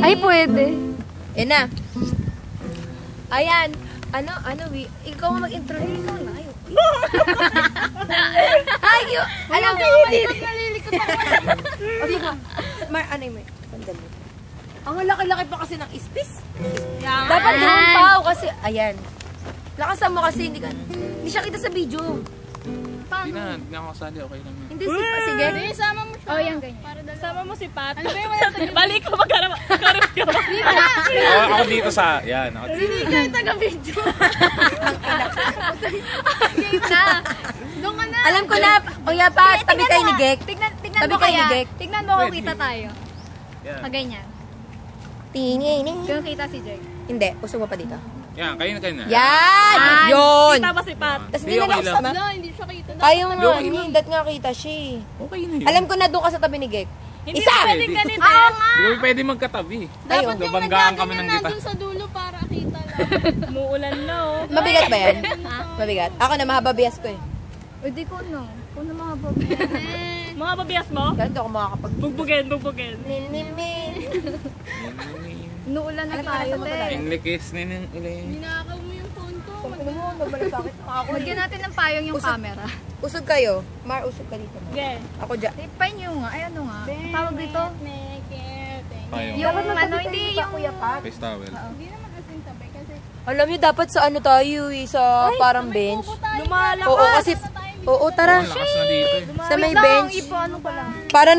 Ay, pwede. Eh na. Ayan. Ikaw ang mag-intro. Ikaw na. Ayaw. Alam mo, nalilikot ako. O sige. Ano yung pandali? Ang laki-laki pa kasi ng ispis. Dapat doon pa kasi, ayan. Lakasan mo kasi, hindi siya kita sa video. Hindi na ako kasali, okay lang. Hindi, sige. Hindi, sama mo siya. Oh, yan, ganyan. Sama mo si Pat. Ano ba yung wala? Balik ko magkarap ka. Ako dito sa, yan. Ako dito. Hindi ka yung taga-video. Game na. Doon ka na. Alam ko na, Kuya Pat, tabi kayo ni Gek. Tignan Tabi mo kayo ni kaya. Gek. Tignan mo kung kita tayo. Yan. Ganyan. Tingin. Kung kita si Jake. Hindi, gusto mo pa dito. Yan, kayo na. Yan! Yun! Kita ba si Pat? Tapos Hindi, hindi na okay lang. nakasama. No, hindi siya kita. Ayaw nga, Okay lang. hindi nga kita siya eh. Okay na yun. Alam ko na doon ka sa tabi ni Gek. Hindi Isa! pwedeng ganito. Hindi kami pwede magkatabi. Dapat Ayun. yung Babanggaan kami nagagawin ng na kita. nandun sa dulo para kita lang. Umuulan na oh. Mabigat ba yan? Mabigat? Ako na mahaba bias ko eh. Pwede ko no. Kung na mga Mga babiyas mo? Ganito ako makakapag... Bugbugin. Inuulan na Alam ko, tayo, nasa mo te. tayo. Yung likis na yung ilay. Ninakaw mo yung phone ko. Kung ano mo, nagbalik sa akin. Lagyan natin ng payong yung camera. Usog kayo. Mar, usog ka dito. Mar. Okay. Ako dyan. Tipay nyo nga. Ay, ano nga. Tawag dito. Tayo. Yung Dapat ano, nandito hindi sa yung... Kuya Pat. Face towel. Hindi naman kasing tabi kasi Alam niyo, dapat sa ano tayo eh, sa parang bench. lumalakas. Oo, kasi... Oo, tara. Ang lakas na dito eh. Sa may Wait lang, bench. ipo, ano ko lang. Para